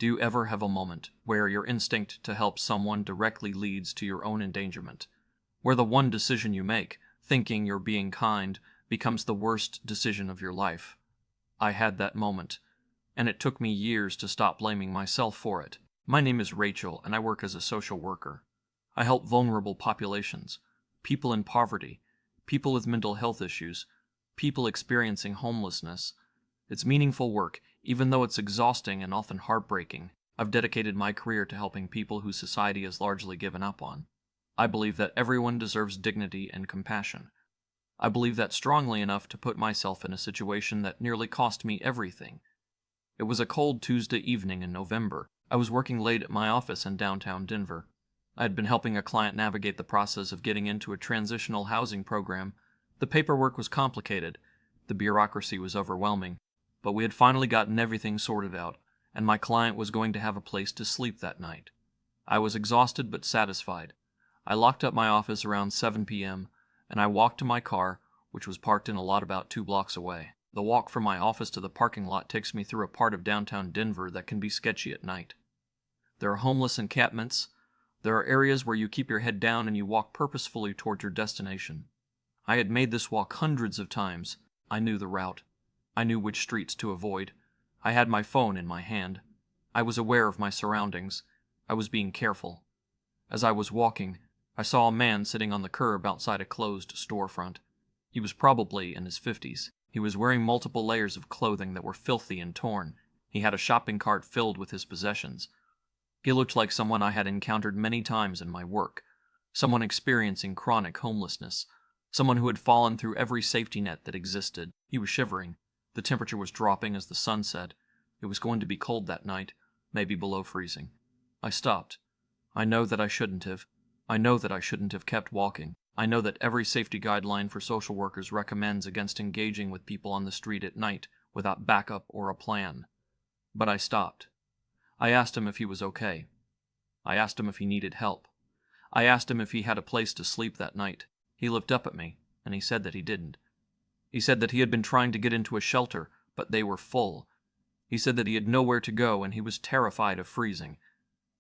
Do you ever have a moment where your instinct to help someone directly leads to your own endangerment? Where the one decision you make, thinking you're being kind, becomes the worst decision of your life? I had that moment, and it took me years to stop blaming myself for it. My name is Rachel, and I work as a social worker. I help vulnerable populations, people in poverty, people with mental health issues, people experiencing homelessness. It's meaningful work, even though it's exhausting and often heartbreaking. I've dedicated my career to helping people whose society has largely given up on. I believe that everyone deserves dignity and compassion. I believe that strongly enough to put myself in a situation that nearly cost me everything. It was a cold Tuesday evening in November. I was working late at my office in downtown Denver. I had been helping a client navigate the process of getting into a transitional housing program. The paperwork was complicated. The bureaucracy was overwhelming. But we had finally gotten everything sorted out, and my client was going to have a place to sleep that night. I was exhausted but satisfied. I locked up my office around 7 p.m., and I walked to my car, which was parked in a lot about 2 blocks away. The walk from my office to the parking lot takes me through a part of downtown Denver that can be sketchy at night. There are homeless encampments. There are areas where you keep your head down and you walk purposefully toward your destination. I had made this walk hundreds of times. I knew the route. I knew which streets to avoid. I had my phone in my hand. I was aware of my surroundings. I was being careful. As I was walking, I saw a man sitting on the curb outside a closed storefront. He was probably in his 50s. He was wearing multiple layers of clothing that were filthy and torn. He had a shopping cart filled with his possessions. He looked like someone I had encountered many times in my work, someone experiencing chronic homelessness, someone who had fallen through every safety net that existed. He was shivering. The temperature was dropping as the sun set. It was going to be cold that night, maybe below freezing. I stopped. I know that I shouldn't have. I know that I shouldn't have kept walking. I know that every safety guideline for social workers recommends against engaging with people on the street at night without backup or a plan. But I stopped. I asked him if he was okay. I asked him if he needed help. I asked him if he had a place to sleep that night. He looked up at me, and he said that he didn't. He said that he had been trying to get into a shelter, but they were full. He said that he had nowhere to go, and he was terrified of freezing.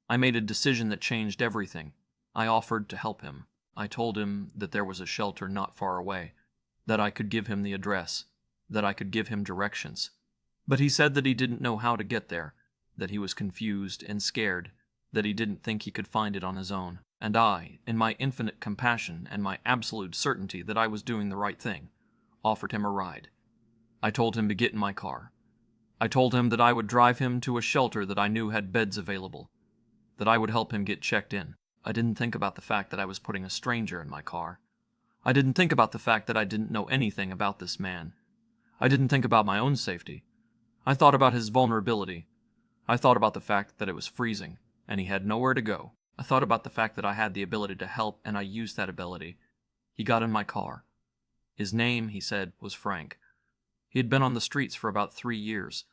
I made a decision that changed everything. I offered to help him. I told him that there was a shelter not far away, that I could give him the address, that I could give him directions. But he said that he didn't know how to get there, that he was confused and scared, that he didn't think he could find it on his own. And I, in my infinite compassion and my absolute certainty that I was doing the right thing, offered him a ride. I told him to get in my car. I told him that I would drive him to a shelter that I knew had beds available, that I would help him get checked in. I didn't think about the fact that I was putting a stranger in my car. I didn't think about the fact that I didn't know anything about this man. I didn't think about my own safety. I thought about his vulnerability. I thought about the fact that it was freezing, and he had nowhere to go. I thought about the fact that I had the ability to help, and I used that ability. He got in my car. His name, he said, was Frank. He had been on the streets for about 3 years.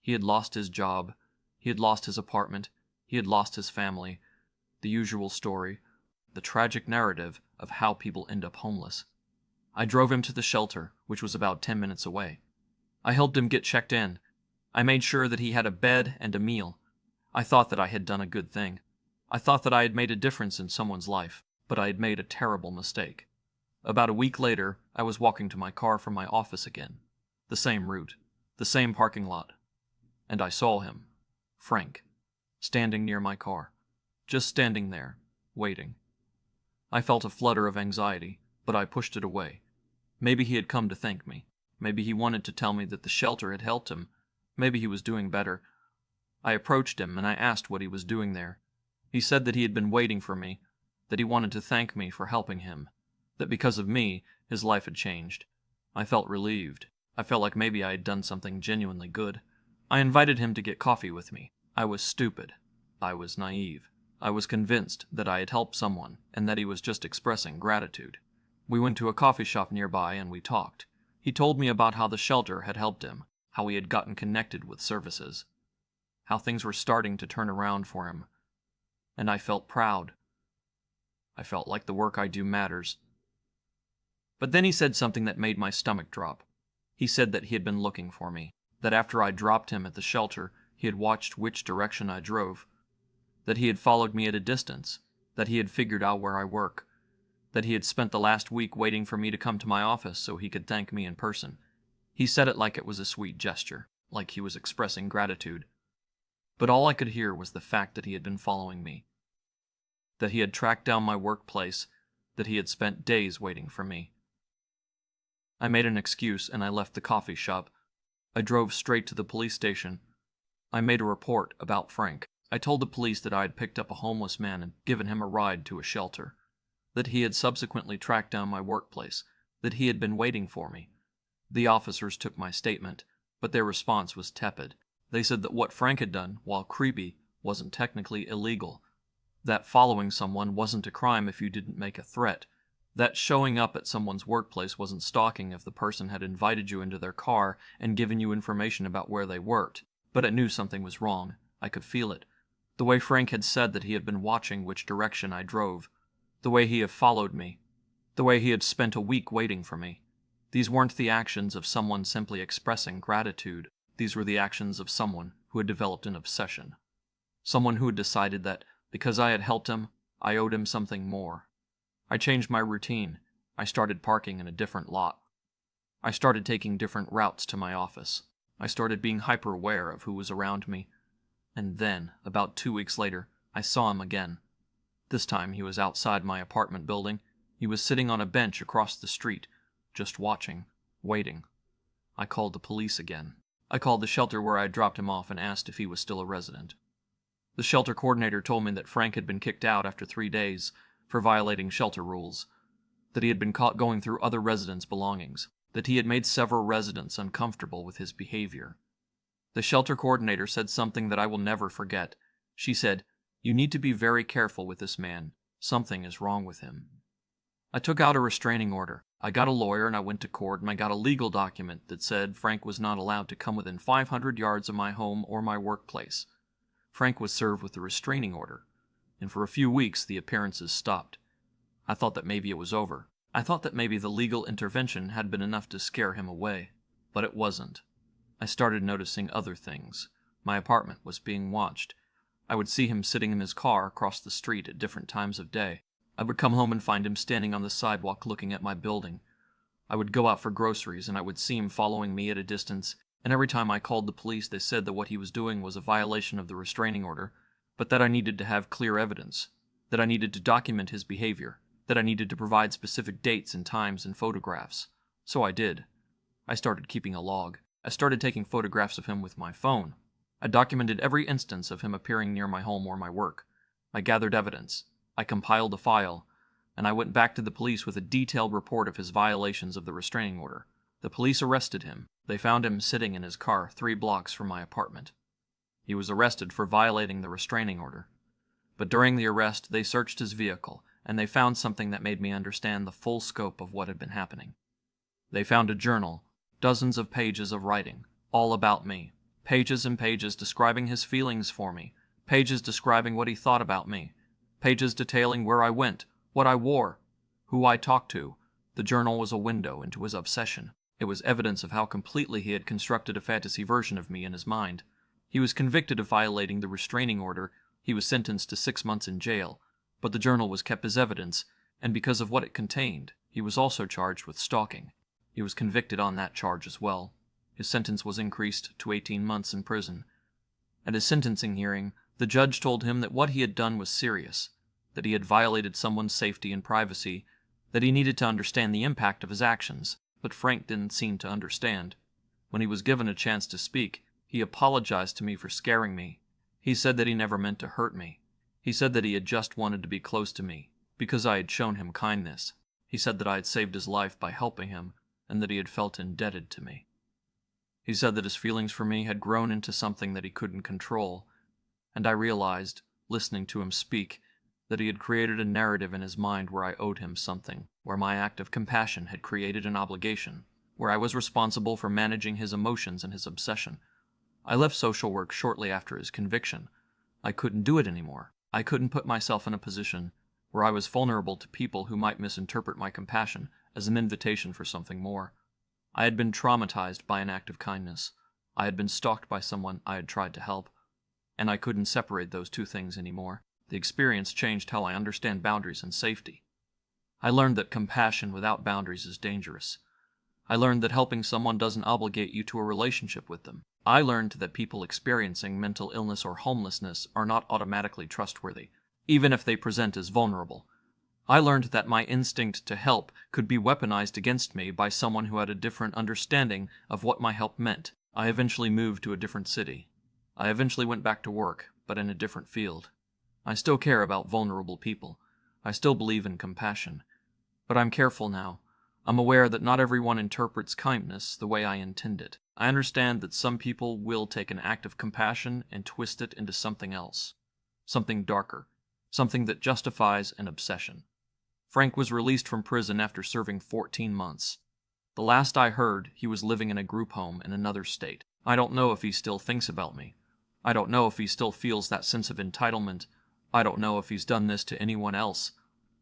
He had lost his job. He had lost his apartment. He had lost his family. The usual story, the tragic narrative of how people end up homeless. I drove him to the shelter, which was about 10 minutes away. I helped him get checked in. I made sure that he had a bed and a meal. I thought that I had done a good thing. I thought that I had made a difference in someone's life, but I had made a terrible mistake. About a week later, I was walking to my car from my office again. The same route, the same parking lot. And I saw him, Frank, standing near my car. Just standing there, waiting. I felt a flutter of anxiety, but I pushed it away. Maybe he had come to thank me. Maybe he wanted to tell me that the shelter had helped him. Maybe he was doing better. I approached him and I asked what he was doing there. He said that he had been waiting for me, that he wanted to thank me for helping him, that because of me, his life had changed. I felt relieved. I felt like maybe I had done something genuinely good. I invited him to get coffee with me. I was stupid. I was naive. I was convinced that I had helped someone and that he was just expressing gratitude. We went to a coffee shop nearby and we talked. He told me about how the shelter had helped him, how he had gotten connected with services, how things were starting to turn around for him. And I felt proud. I felt like the work I do matters. But then he said something that made my stomach drop. He said that he had been looking for me, that after I dropped him at the shelter, he had watched which direction I drove, that he had followed me at a distance, that he had figured out where I work, that he had spent the last week waiting for me to come to my office so he could thank me in person. He said it like it was a sweet gesture, like he was expressing gratitude. But all I could hear was the fact that he had been following me, that he had tracked down my workplace, that he had spent days waiting for me. I made an excuse and I left the coffee shop. I drove straight to the police station. I made a report about Frank. I told the police that I had picked up a homeless man and given him a ride to a shelter, that he had subsequently tracked down my workplace, that he had been waiting for me. The officers took my statement, but their response was tepid. They said that what Frank had done, while creepy, wasn't technically illegal, that following someone wasn't a crime if you didn't make a threat, that showing up at someone's workplace wasn't stalking if the person had invited you into their car and given you information about where they worked. But I knew something was wrong. I could feel it. The way Frank had said that he had been watching which direction I drove, the way he had followed me, the way he had spent a week waiting for me. These weren't the actions of someone simply expressing gratitude. These were the actions of someone who had developed an obsession. Someone who had decided that, because I had helped him, I owed him something more. I changed my routine. I started parking in a different lot. I started taking different routes to my office. I started being hyper-aware of who was around me. And then, about 2 weeks later, I saw him again. This time he was outside my apartment building. He was sitting on a bench across the street, just watching, waiting. I called the police again. I called the shelter where I had dropped him off and asked if he was still a resident. The shelter coordinator told me that Frank had been kicked out after 3 days for violating shelter rules, that he had been caught going through other residents' belongings, that he had made several residents uncomfortable with his behavior. The shelter coordinator said something that I will never forget. She said, "You need to be very careful with this man. Something is wrong with him." I took out a restraining order. I got a lawyer and I went to court and I got a legal document that said Frank was not allowed to come within 500 yards of my home or my workplace. Frank was served with a restraining order, and for a few weeks the appearances stopped. I thought that maybe it was over. I thought that maybe the legal intervention had been enough to scare him away, but it wasn't. I started noticing other things. My apartment was being watched. I would see him sitting in his car across the street at different times of day. I would come home and find him standing on the sidewalk looking at my building. I would go out for groceries and I would see him following me at a distance, and every time I called the police they said that what he was doing was a violation of the restraining order, but that I needed to have clear evidence, that I needed to document his behavior, that I needed to provide specific dates and times and photographs. So I did. I started keeping a log. I started taking photographs of him with my phone. I documented every instance of him appearing near my home or my work. I gathered evidence. I compiled a file, and I went back to the police with a detailed report of his violations of the restraining order. The police arrested him. They found him sitting in his car 3 blocks from my apartment. He was arrested for violating the restraining order. But during the arrest, they searched his vehicle, and they found something that made me understand the full scope of what had been happening. They found a journal, dozens of pages of writing, all about me, pages and pages describing his feelings for me, pages describing what he thought about me, pages detailing where I went, what I wore, who I talked to. The journal was a window into his obsession. It was evidence of how completely he had constructed a fantasy version of me in his mind. He was convicted of violating the restraining order. He was sentenced to 6 months in jail, but the journal was kept as evidence, and because of what it contained, he was also charged with stalking. He was convicted on that charge as well. His sentence was increased to 18 months in prison. At his sentencing hearing, the judge told him that what he had done was serious, that he had violated someone's safety and privacy, that he needed to understand the impact of his actions, but Frank didn't seem to understand. When he was given a chance to speak, he apologized to me for scaring me. He said that he never meant to hurt me. He said that he had just wanted to be close to me, because I had shown him kindness. He said that I had saved his life by helping him, and that he had felt indebted to me. He said that his feelings for me had grown into something that he couldn't control, and I realized, listening to him speak, that he had created a narrative in his mind where I owed him something, where my act of compassion had created an obligation, where I was responsible for managing his emotions and his obsession. I left social work shortly after his conviction. I couldn't do it anymore. I couldn't put myself in a position where I was vulnerable to people who might misinterpret my compassion as an invitation for something more. I had been traumatized by an act of kindness. I had been stalked by someone I had tried to help, and I couldn't separate those two things anymore. The experience changed how I understand boundaries and safety. I learned that compassion without boundaries is dangerous. I learned that helping someone doesn't obligate you to a relationship with them. I learned that people experiencing mental illness or homelessness are not automatically trustworthy, even if they present as vulnerable. I learned that my instinct to help could be weaponized against me by someone who had a different understanding of what my help meant. I eventually moved to a different city. I eventually went back to work, but in a different field. I still care about vulnerable people. I still believe in compassion. But I'm careful now. I'm aware that not everyone interprets kindness the way I intend it. I understand that some people will take an act of compassion and twist it into something else. Something darker. Something that justifies an obsession. Frank was released from prison after serving 14 months. The last I heard, he was living in a group home in another state. I don't know if he still thinks about me. I don't know if he still feels that sense of entitlement. I don't know if he's done this to anyone else.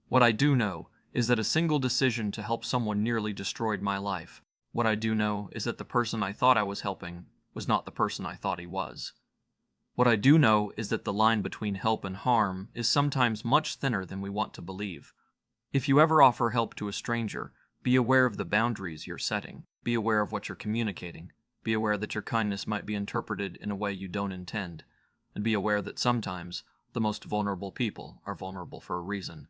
What I do know is that a single decision to help someone nearly destroyed my life. What I do know is that the person I thought I was helping was not the person I thought he was. What I do know is that the line between help and harm is sometimes much thinner than we want to believe. If you ever offer help to a stranger, be aware of the boundaries you're setting. Be aware of what you're communicating. Be aware that your kindness might be interpreted in a way you don't intend. And be aware that sometimes the most vulnerable people are vulnerable for a reason.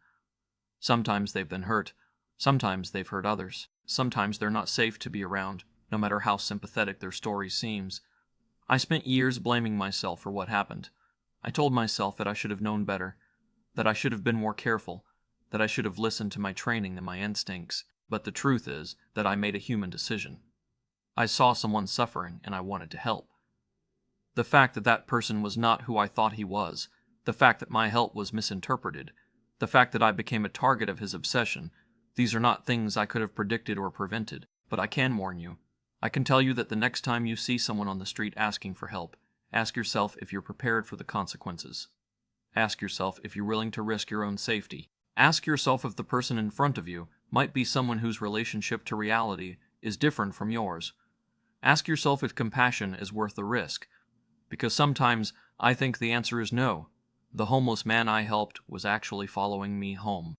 Sometimes they've been hurt. Sometimes they've hurt others. Sometimes they're not safe to be around, no matter how sympathetic their story seems. I spent years blaming myself for what happened. I told myself that I should have known better, that I should have been more careful, that I should have listened to my training and my instincts. But the truth is that I made a human decision. I saw someone suffering and I wanted to help. The fact that that person was not who I thought he was, the fact that my help was misinterpreted, the fact that I became a target of his obsession, these are not things I could have predicted or prevented. But I can warn you. I can tell you that the next time you see someone on the street asking for help, ask yourself if you're prepared for the consequences. Ask yourself if you're willing to risk your own safety. Ask yourself if the person in front of you might be someone whose relationship to reality is different from yours. Ask yourself if compassion is worth the risk. Because sometimes I think the answer is no. The homeless man I helped was actually following me home.